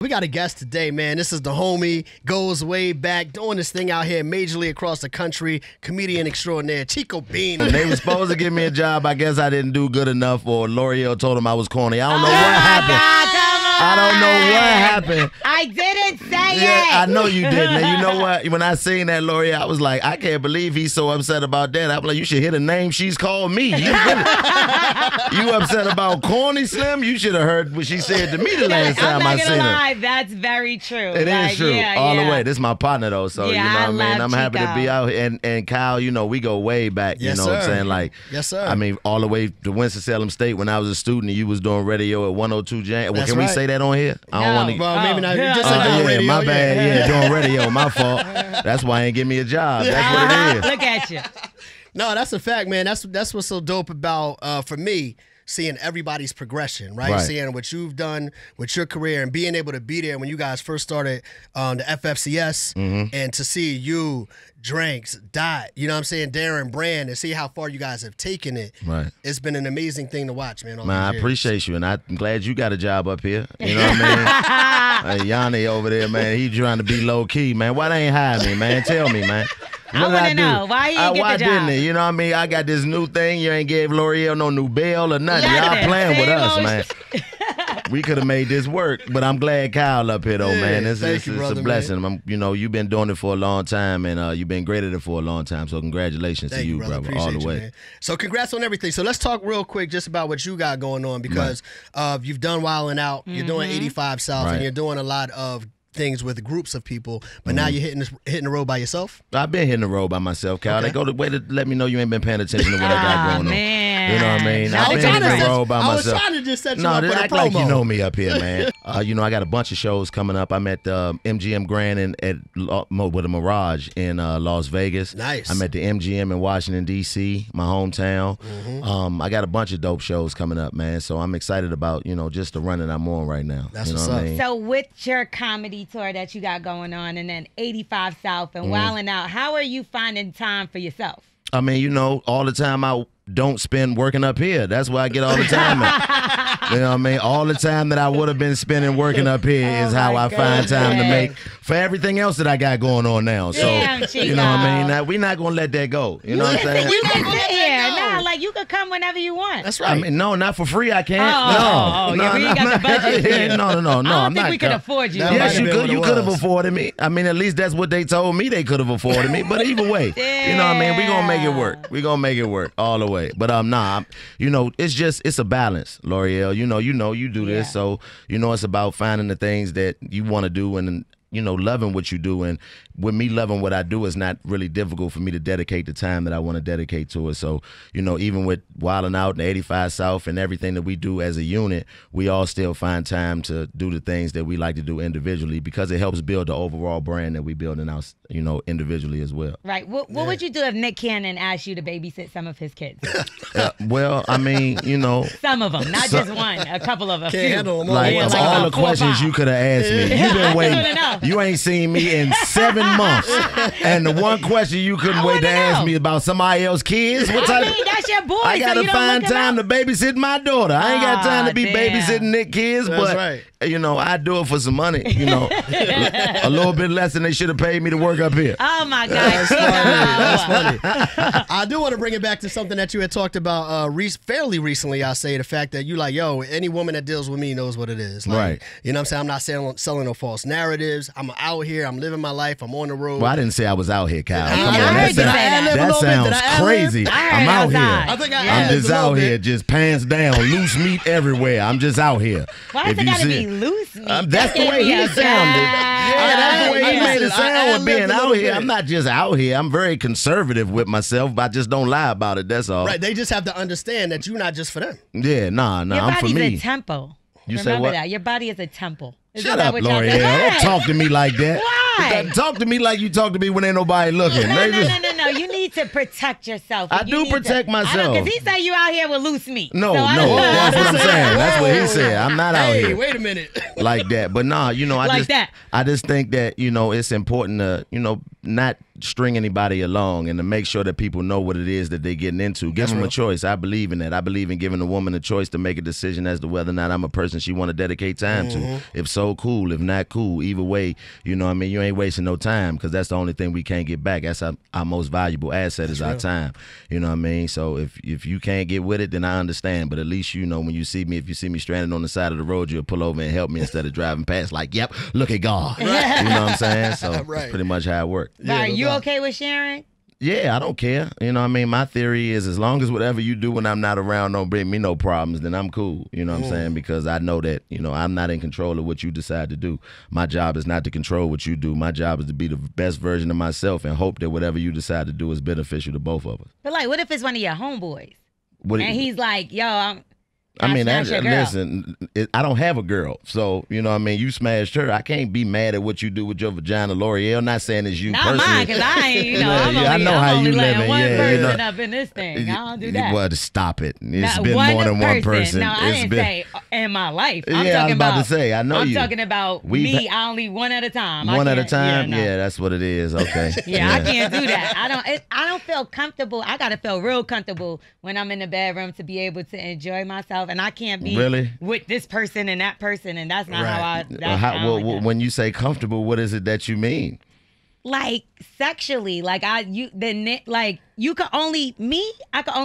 We got a guest today, man. This is the homie, goes way back, doing this thing out here majorly across the country, comedian extraordinaire, Chico Bean. They were supposed to give me a job. I guess I didn't do good enough, or L'Oreal told him I was corny. I don't know what happened. I don't know what happened. I didn't say Yeah, it. I know you didn't. And you know what? When I seen that L'Oreal, I was like, I can't believe he's so upset about that. I'm like, you should hear the name she's called me. You upset about corny, Slim? You should have heard what she said to me the last time I seen her. I'm not gonna lie, that's very true. It is true. Yeah, all the way. This is my partner, though. So, Yeah, you know what I mean? love I'm happy to Chico. be out here. And Kyle, you know, we go way back. Yes, you know what I'm sir. saying? Like, Yes, sir. I mean, all the way to Winston-Salem State when I was a student and you was doing radio at 102 Jan. Well, That's can we right. say that on here? I don't want to. Well, maybe not. You just Oh, said doing Yeah, radio. my bad. Yeah, doing radio, my fault. That's why I ain't give me a job. That's what it is. Look at you. No, that's a fact, man. That's what's so dope about for me. Seeing everybody's progression, right? Right. Seeing what you've done with your career and being able to be there when you guys first started the FFCS and to see you, Drinks, Dot, you know what I'm saying, Darren, Brand, and see how far you guys have taken it. Right. It's been an amazing thing to watch, man. all Man, these I years. appreciate you, and I'm glad you got a job up here. You know what I mean? Yanni over there, man, he trying to be low key, man. Why they ain't hire me, man? Tell me, man. I What did wanna do? know. Why you ain't get why the job? didn't it? You know what I mean? I got this new thing. You ain't gave L'Oreal no new bail or nothing. Y'all Nothing. playing with Same us, old man. We could have made this work, but I'm glad Kyle up here, though, Yeah, man. It's thank you, a brother, blessing. You know, you've been doing it for a long time, and you've been great at it for a long time. So congratulations Thank to you, brother. brother, all Appreciate the way. you, man. So congrats on everything. So let's talk real quick just about what you got going on because you've done Wildin' Out. You're doing 85 South, Right. and you're doing a lot of things with groups of people. But now you're hitting the road by yourself. I've been hitting the road by myself, Kyle. Okay. They go the way to let me know you ain't been paying attention to what I got going on. Man. You know what I mean? I I've was been hitting trying the to road by I was myself. trying to just set you No, up for the act promo. like you know me up here, man. You know, I got a bunch of shows coming up. I'm at the MGM Grand with a Mirage in Las Vegas. Nice. I'm at the MGM in Washington, D.C., my hometown. I got a bunch of dope shows coming up, man. So I'm excited about, you know, just the run that I'm on right now. That's you know what's what up. I mean? So with your comedy tour that you got going on and then 85 South and Wildin' Out, how are you finding time for yourself? I mean, you know, all the time I don't spend working up here. That's where I get all the time at. You know what I mean? All the time that I would have been spending working up here is how I find time to make for everything else that I got going on now. So, Damn, you know what I mean? Chico. Now, we're not going to let that go. You know what I'm saying? You can gonna let sit that here. go. Nah, like you could come whenever you want. That's I right. mean, no, not for free. I can't. Oh, no, yeah, we ain't got the budget for you. No. I don't I'm think not we could co- afford you. That might Yes, have you been could. what You it could have was. afforded me. I mean, at least that's what they told me they could have afforded me. But either way, you know what I mean? We gonna make it work. We gonna make it work all the way. But you know, it's a balance, L'Oreal. You know, you do this, Yeah. so you know it's about finding the things that you want to do and you know, loving what you do. And with me loving what I do, it's not really difficult for me to dedicate the time that I want to dedicate to it. So, you know, even with Wildin' Out and 85 South and everything that we do as a unit, we all still find time to do the things that we like to do individually because it helps build the overall brand that we building out, you know, individually as well. Right. What would you do if Nick Cannon asked you to babysit some of his kids? Well, I mean, you know, Some of them, not just one. A couple of them. Can't handle them all. like Yeah, of like all about the 4 or questions 5. you could have asked me, you've been I waiting. wanna know. You ain't seen me in 7 months, and the one question you couldn't I wait to wanna ask know. me about somebody else's kids. What I type? mean, that's your boy. I so gotta you don't find look him time to up. babysit my daughter. I ain't got time to be Damn. babysitting Nick kids, That's but right. you know, I do it for some money. You know, a little bit less than they should have paid me to work up here. Oh my God. That's Chico. funny. I do want to bring it back to something that you had talked about fairly recently. I say the fact that you like, yo, any woman that deals with me knows what it is. Like, Right. You know what I'm saying? I'm not selling no false narratives. I'm out here. I'm living my life. I'm on the road. Well, I didn't say I was out here, Kyle. I Come on, heard that, you say that. that Did I sounds ad-lib? crazy. I heard I'm out here. outside. I think I I'm ad-libbed just a little out here, bit. just pants down, loose meat everywhere. I'm just out here. Why If does it you gotta see- be loose meat? That's the way he sounded. Yeah, that's the way he made it sound with being out here. I'm not just out here. I'm very conservative with myself, but I just don't lie about it. That's all. Right. They just have to understand that you're not just for them. Yeah, nah, Your I'm for body's me. a temple. You say Remember what? that. Your body is a temple. Isn't Shut that up, what y'all L'Oreal. say? Don't Why? talk to me like that. Why? Talk to me like you talk to me when ain't nobody looking. No. You need to protect yourself. I do protect myself. Because he said you out here with loose meat. No, So I no, don't know. that's what I'm saying. That's what he Whoa. said. I'm not out Hey, here wait a minute. like that. But nah, you know, Like that. I just think that, you know, it's important to, you know, not string anybody along and to make sure that people know what it is that they're getting into. Give them a choice. I believe in that. I believe in giving a woman a choice to make a decision as to whether or not I'm a person she want to dedicate time to. If so, cool. If not, cool. Either way, you know what I mean? You ain't wasting no time because that's the only thing we can't get back. That's our most valuable asset is our time. You know what I mean? So if you can't get with it, then I understand. But at least you know when you see me, if you see me stranded on the side of the road, you'll pull over and help me instead of driving past like, yep, look at God. You know what I'm saying? So that's pretty much how it works. But are you okay with sharing? Yeah, I don't care. You know what I mean? My theory is as long as whatever you do when I'm not around don't bring me no problems, then I'm cool. You know what I'm saying? Because I know that, you know, I'm not in control of what you decide to do. My job is not to control what you do. My job is to be the best version of myself and hope that whatever you decide to do is beneficial to both of us. But like, what if it's one of your homeboys? And he's like, yo, I mean, listen, I don't have a girl. So, you know what I mean? You smashed her. I can't be mad at what you do with your vagina, L'Oreal. Not saying it's you personally. Not mine, because I ain't, you know, I'm only letting one person up in this thing. I don't do that. Well, stop it. It's been more than one person. No, I didn't say in my life. I'm I was about to say, I know I'm you. talking about me, only one at a time. One at a time? Yeah, that's what it is. Okay. I can't do that. I don't feel comfortable. I got to feel real comfortable when I'm in the bedroom to be able to enjoy myself. And I can't be with this person and that person, and that's not how I. When you say comfortable, what is it that you mean? Like sexually, like I could only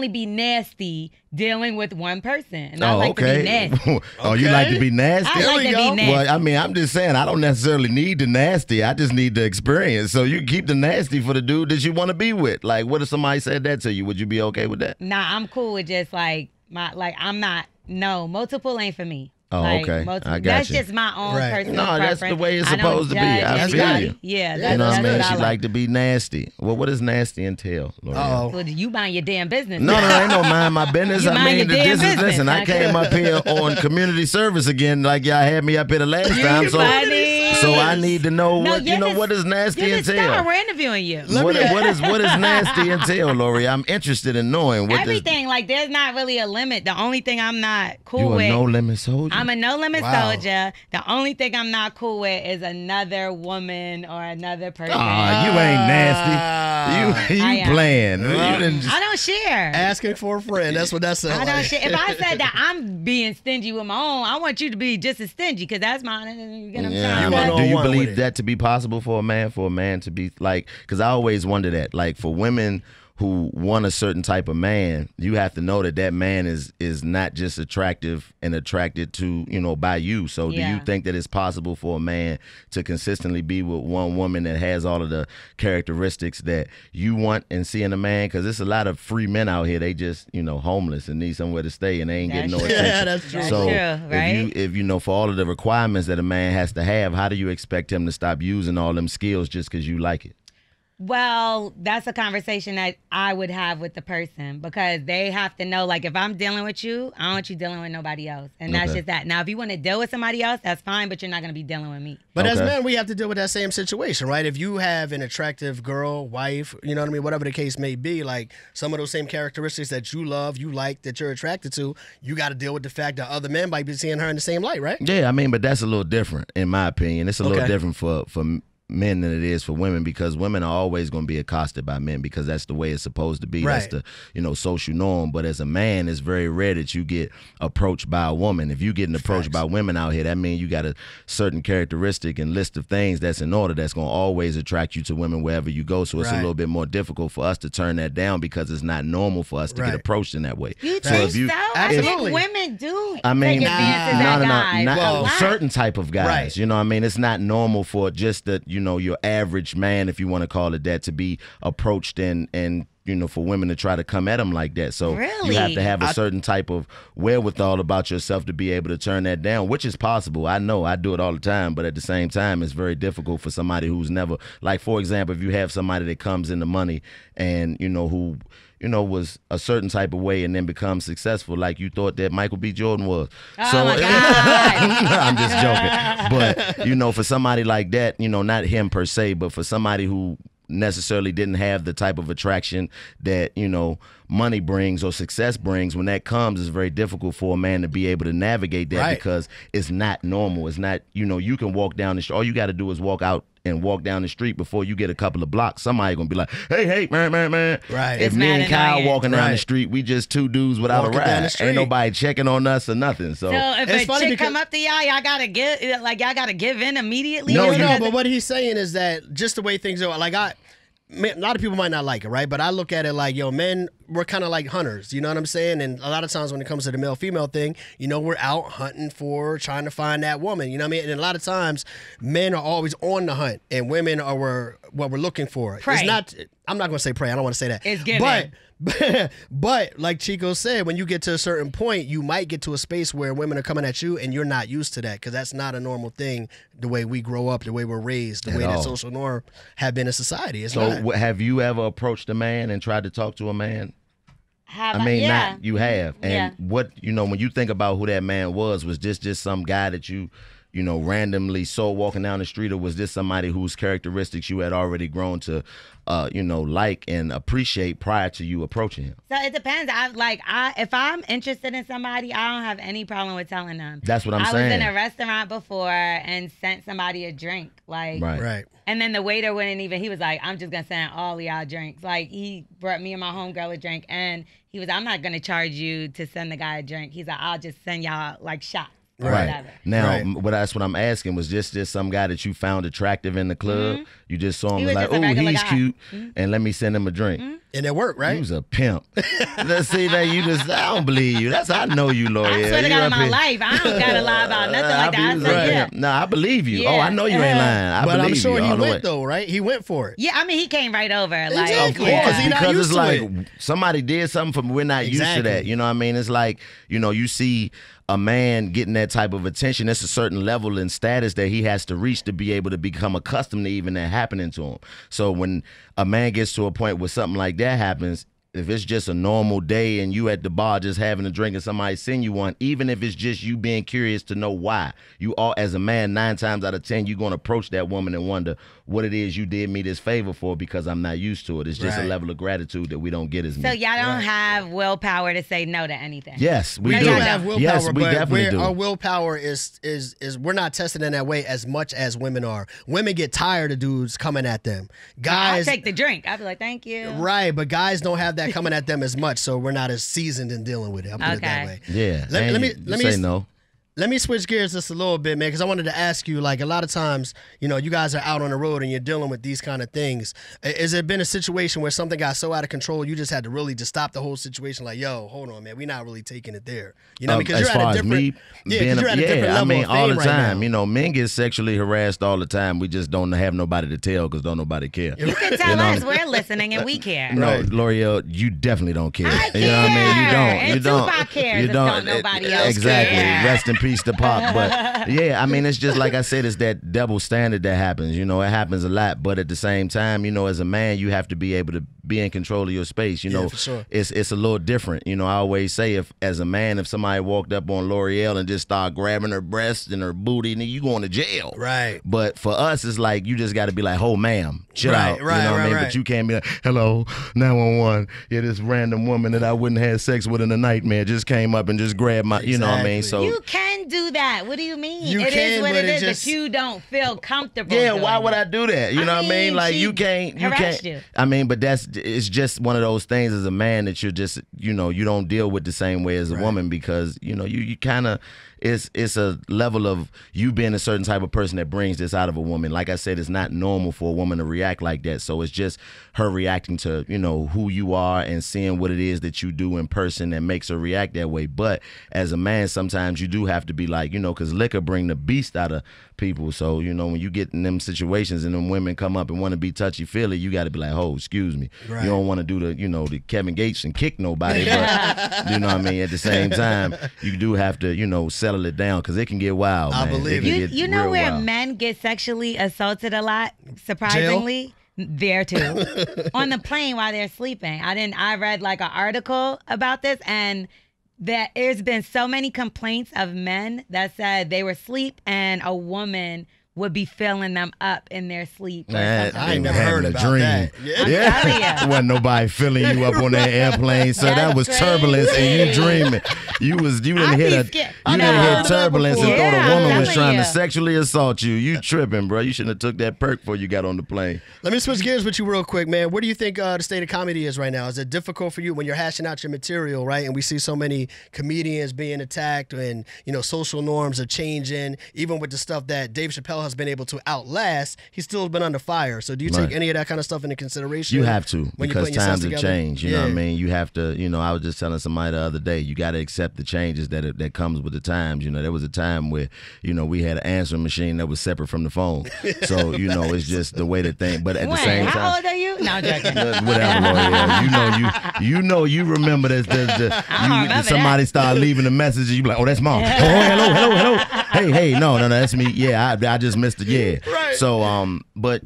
be nasty dealing with one person. And I like to be nasty. Oh, you like to be nasty? I like to be nasty. Well, I mean, I'm just saying, I don't necessarily need the nasty. I just need the experience. So you keep the nasty for the dude that you want to be with. Like, what if somebody said that to you? Would you be okay with that? Nah, I'm cool with just I'm not. No, multiple ain't for me. Oh, okay. Multiple, I got that's just my own personal preference. That's the way it's supposed to be. I feel you. Yeah, you know what I mean? She like to be nasty. Well, what does nasty entail, L'Oreal? Well, you mind your damn business. No, ain't no mind my business. I mean, this is, listen, I came up here on community service again like y'all had me up here the last time. So I need to know what does nasty entail? We're interviewing you. What is nasty entail, Lori? I'm interested in knowing what everything. Like, there's not really a limit. The only thing I'm not cool with. You a no limit soldier? I'm a no limit soldier. The only thing I'm not cool with is another woman or another person. Oh, you ain't nasty. You playing. I don't share. Asking for a friend. That's what that sounds like. I don't share. If I said that I'm being stingy with my own, I want you to be just as stingy because that's mine. Do you believe that to be possible for a man to be like, because I always wonder that, like, for women who want a certain type of man, you have to know that man is not just attractive and attracted to, by you. So do you think that it's possible for a man to consistently be with one woman that has all of the characteristics that you want and see in a man? Because there's a lot of free men out here. They just, homeless and need somewhere to stay and they ain't getting no attention. Yeah, that's true. So right? if for all of the requirements that a man has to have, how do you expect him to stop using all them skills just because you like it? Well, that's a conversation that I would have with the person because they have to know, like, if I'm dealing with you, I don't want you dealing with nobody else. And that's just that. Now, if you want to deal with somebody else, that's fine, but you're not going to be dealing with me. But as men, we have to deal with that same situation, right? If you have an attractive girl, wife, you know what I mean, whatever the case may be, like some of those same characteristics that you love, you like, that you're attracted to, you got to deal with the fact that other men might be seeing her in the same light, right? Yeah, I mean, but that's a little different, in my opinion. It's a little different for men than it is for women because women are always going to be accosted by men because that's the way it's supposed to be. Right. That's the social norm. But as a man, it's very rare that you get approached by a woman. If you getting approached by women out here, that means you got a certain characteristic and list of things that's in order that's going to always attract you to women wherever you go. So it's a little bit more difficult for us to turn that down because it's not normal for us to get approached in that way. You think so? Absolutely. I think women do. I mean, take advantage of guys. Not certain type of guys. Right. You know what I mean? It's not normal for just the your average man, if you want to call it that, to be approached and for women to try to come at him like that. So you have to have a certain type of wherewithal about yourself to be able to turn that down, which is possible. I know I do it all the time, but at the same time, it's very difficult for somebody who's never, like, for example, if you have somebody that comes into money and, who was a certain type of way and then becomes successful like you thought that Michael B. Jordan was. Oh, my God. I'm just joking. But, for somebody like that, not him per se, but for somebody who necessarily didn't have the type of attraction that, money brings or success brings, when that comes, it's very difficult for a man to be able to navigate that because it's not normal. It's not, you can walk down the street. All you got to do is walk out and walk down the street, before you get a couple of blocks, somebody gonna be like, hey, man. Right. If It's me mad and Kyle annoying. walking down the Right. street, we just two dudes without Walking a down the ride. street. Ain't nobody checking on us or nothing. So So if It's a funny chick because- come up to y'all gotta give in immediately. No, No, Just no, because but what he's saying is that just the way things are, like man, a lot of people might not like it, right? But I look at it like, yo, men, we're kind of like hunters, you know what I'm saying? And a lot of times when it comes to the male-female thing, you know, we're out hunting for, trying to find that woman, you know what I mean? And a lot of times, men are always on the hunt, and women are what we're looking for. Prey. It's not, I'm not going to say prey, I don't want to say that. It's given. But like Chico said, when you get to a certain point, you might get to a space where women are coming at you and you're not used to that, because that's not a normal thing, the way we grow up, the way we're raised, the way that all. social norm have been in society. It's So not. have you ever approached a man and tried to talk to a man? have I mean, yeah. not you have. And Yeah. what, when you think about who that man was this just some guy that you randomly saw walking down the street, or was this somebody whose characteristics you had already grown to, like and appreciate prior to you approaching him? So it depends. If I'm interested in somebody, I don't have any problem with telling them. That's what I'm I saying. was in a restaurant before and sent somebody a drink, Right. Right. and then the waiter wouldn't even. He was like, "I'm just gonna send all of y'all drinks." Like he brought me and my homegirl a drink, and he was, "I'm not gonna charge you to send the guy a drink." He's like, "I'll just send y'all like shots." Or Right. whatever. Now, Right. that's what I'm asking. Was just some guy that you found attractive in the club? You just saw him He and was like, just a oh, regular he's guy. cute, and let me send him a drink. And it worked, He right? was a pimp. Let's see that I don't believe you. I know you, L'Oreal. I swear to You God, in up my here- life, I don't gotta lie about nothing like that. I be said, right. yeah. No, I believe you. Oh, Yeah. I know you ain't lying. I But believe I'm sure you he all the way. went though, right? He went for it. Yeah, I mean, he came right over. Like, Exactly. Of course, Yeah. He not because used it's to like it. somebody did something for me. We're not used to Exactly. that. You know what I mean? It's like, you see a man getting that type of attention. It's a certain level and status that he has to reach to be able to become accustomed to even that happening to him. So when a man gets to a point where something like that happens, if it's just a normal day and you at the bar just having a drink and somebody send you one, even if it's just you being curious to know why, you all, as a man, 9 times out of 10, you're going to approach that woman and wonder what it is you did me this favor for, because I'm not used to it. It's just a Right. level of gratitude that we don't get as so men. y'all don't Right. have willpower to say no to anything. Yes, we No, do. We y'all do have willpower, Yes, we but definitely do. our willpower is we're not tested in that way as much as women are. Women get tired of dudes coming at them. I'll Guys, take the drink. I'll be like, thank you. right? But guys don't have that coming at them as much, so we're not as seasoned in dealing with it. I'll put it that Okay. way. Yeah. Let and me- you let me say s- no. Let me switch gears just a little bit, man, because I wanted to ask you, like, a lot of times, you guys are out on the road and you're dealing with these kind of things. Has it been a situation where something got so out of control, you just had to really just stop the whole situation? Like, yo, hold on, man, we're not really taking it there. Because As you're far at a as different, me yeah, being 'cause you're at a different level I mean, of all fame the right time. now. Men get sexually harassed all the time. We just don't have nobody to tell because don't nobody care. You can tell us we're listening and we care. No, Right. L'Oreal, you definitely don't care. I You know what I mean? You care. don't. And You don't. Tupac cares You if don't. don't nobody else Exactly. care. Rest in peace to Pac. But yeah, I mean, it's just like I said, it's that double standard that happens. It happens a lot. But at the same time, as a man, you have to be able to be in control of your space. Yeah, for sure. It's a little different. I always say, if somebody walked up on L'Oreal and just started grabbing her breasts and her booty, then you going to jail. Right. But for us, it's like you just got to be like, "Oh, ma'am, chill Right, out." right, you know what I right, mean? right. But you can't be like, "Hello, 911. Yeah, this random woman that I wouldn't have sex with in a nightmare just came up and just grabbed my." You know what I mean? Exactly. So You can do that. What do you mean? You It is can, what but it it is, just- but you don't feel comfortable. yeah, doing why would it. I do that? You know what I mean? Like she you can't. harassed you. I mean, but it's just one of those things as a man that you're just you don't deal with the same way as a woman, because you kind of. It's a level of you being a certain type of person that brings this out of a woman. Like I said, it's not normal for a woman to react like that. So it's just her reacting to, who you are and seeing what it is that you do in person that makes her react that way. But as a man, sometimes you do have to be like, because liquor bring the beast out of people. So, when you get in them situations and them women come up and want to be touchy-feely, you got to be like, oh, excuse me. Right. You don't want to do the Kevin Gates and kick nobody. But, you know what I mean? At the same time, you do have to, settle it down, because it can get wild, I man. believe It can it. get You know real where wild. men get sexually assaulted a lot, surprisingly? There too. On the plane while they're sleeping. I read like an article about this, and that there's been so many complaints of men that said they were asleep and a woman would be filling them up in their sleep. Or Man, something. I ain't never heard about that. Yeah. Wasn't nobody filling you up on that airplane, so that was That's turbulence and you dreaming. You didn't hit turbulence and thought a woman was trying to sexually assault you. You tripping, bro. You shouldn't have took that perk before you got on the plane. Let me switch gears with you real quick, man. Where do you think the state of comedy is right now? Is it difficult for you when you're hashing out your material, right? And we see so many comedians being attacked and, social norms are changing. Even with the stuff that Dave Chappelle has been able to outlast, he's still been under fire. So do you take any of that kind of stuff into consideration? You have to, because times have changed. You know what I mean? You have to, I was just telling somebody the other day, you got to accept the changes that comes with the times. There was a time where, we had an answering machine that was separate from the phone. So, it's just the way to think. But at the same time. How old are you? No, I'm joking. Whatever, Lord, you remember that somebody started leaving a message and you be like, oh, that's mom. Oh, hello. Hey, no, that's me. Yeah, I just missed it. Yeah. Right. So, but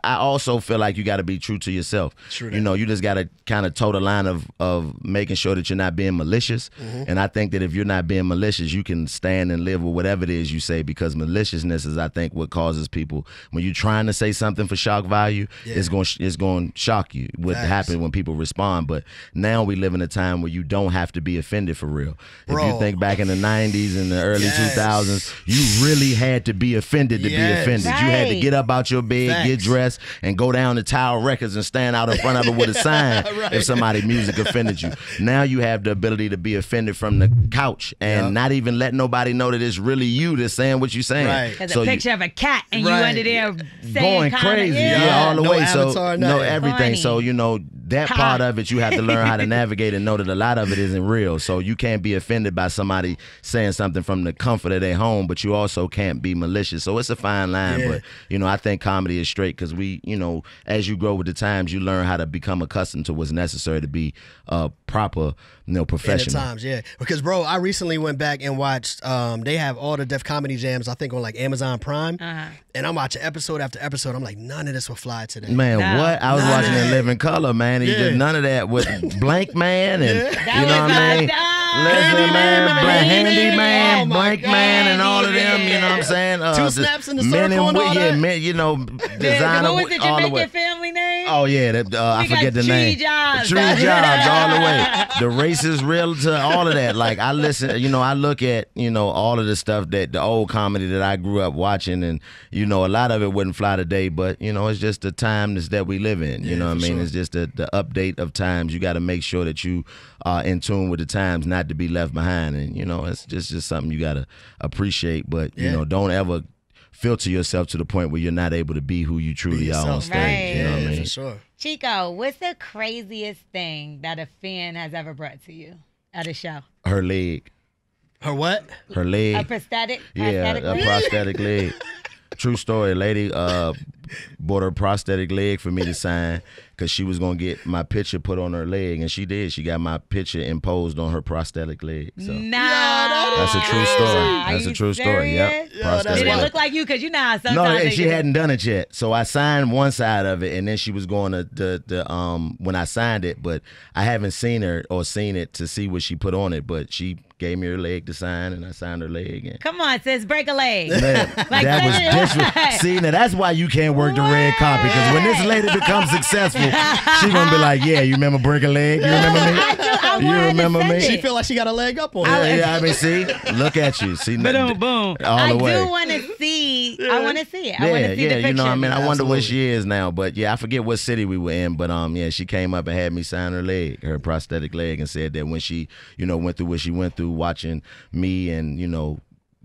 I also feel like you got to be true to yourself. True. You just got to kind of toe the line of making sure that you're not being malicious. Mm-hmm. And I think that if you're not being malicious, you can stand and live with whatever it is you say, because maliciousness is, I think, what causes people, when you're trying to say something for shock value, it's going to shock you what happens when people respond. But now we live in a time where you don't have to be offended for real. Bro. If you think back in the 90s and the early 2000s, you really had to be offended to be offended. Right. You had to get up out your bed, get dressed, and go down to Tower Records and stand out in front of it with a sign if somebody's music offended you. Now you have the ability to be offended from the couch and not even let nobody know that it's really you that's saying what you're saying. Right. There's a picture of a cat and you under there going crazy, all the way. Avatar, so everything. Funny. So that part of it, you have to learn how to navigate and know that a lot of it isn't real. So you can't be offended by somebody saying something from the comfort of their home, but you also can't be malicious. So it's a fine line. But I think comedy is straight, because we, as you grow with the times, you learn how to become accustomed to what's necessary to be proper, professional. At times, because bro, I recently went back and watched. They have all the Def Comedy Jams, I think, on like Amazon Prime, and I'm watching episode after episode. I'm like, none of this will fly today. Man, what? I was watching in living color, man. He did none of that with Blank Man and you know what I mean. Leslie Man, Handyman, Blank Man, and all of them. You know what I'm saying? Two Snaps in the Circle and all that. Designer. What was the Jamaican family name? Oh yeah, I forget the name. Jobs. Tree Jobs, all the way. The racist realtor, all of that. Like I listen, I look at all of the stuff that the old comedy that I grew up watching, and a lot of it wouldn't fly today. But it's just the times that we live in. You know what I mean? Sure. It's just the update of times. You got to make sure that you are in tune with the times, not to be left behind. And it's just something you got to appreciate. But don't ever filter yourself to the point where you're not able to be who you truly are on stage. Right. You know what I mean? For sure. Chico, what's the craziest thing that a fan has ever brought to you at a show? Her leg. Her what? Her leg. A prosthetic? Yeah, a prosthetic leg. True story. Lady bought her prosthetic leg for me to sign because she was going to get my picture put on her leg, and she did. She got my picture imposed on her prosthetic leg. So. That's a true story. That's a true story. Yep. Did it look like you? Because you know how sometimes no, she hadn't done it yet. So I signed one side of it, and then she was going to when I signed it, but I haven't seen her or seen it to see what she put on it, but she gave me her leg to sign, and I signed her leg. And come on, sis, break a leg. Man, that was disrespectful. See, now that's why you can't work the red carpet, because when this lady becomes successful, she gonna be like, yeah, you remember break a leg? You remember me? You remember me? She feel like she got a leg up on her. Yeah, I mean, see, look at you. See, boom, boom. All the way. I do want to see. I want to see it. I want to see the picture. You know, I mean, I wonder where she is now, but yeah, I forget what city we were in, but yeah, she came up and had me sign her leg, her prosthetic leg, and said that when she, went through what she went through, watching me and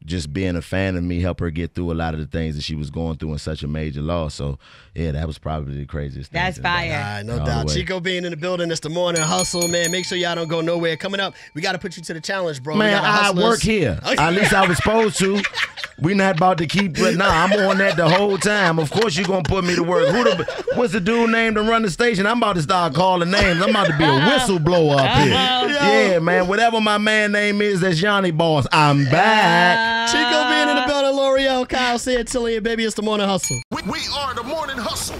just being a fan of me help her get through a lot of the things that she was going through in such a major loss. So yeah, that was probably the craziest thing. That's fire. All right, no doubt. Chico being in the building. It's the morning hustle, man. Make sure y'all don't go nowhere. Coming up, we got to put you to the challenge, bro. Man, I work here. At least I was supposed to. We not about to keep, but nah, I'm on that the whole time. Of course you're going to put me to work. What's the dude named to run the station? I'm about to start calling names. I'm about to be a whistleblower up here. Yeah, man, whatever my man name is, that's Yanni Boss. I'm back. Chico being in the building, L'Oreal, Kyle said, Tilly, and baby, it's the morning hustle. We are the morning hustle.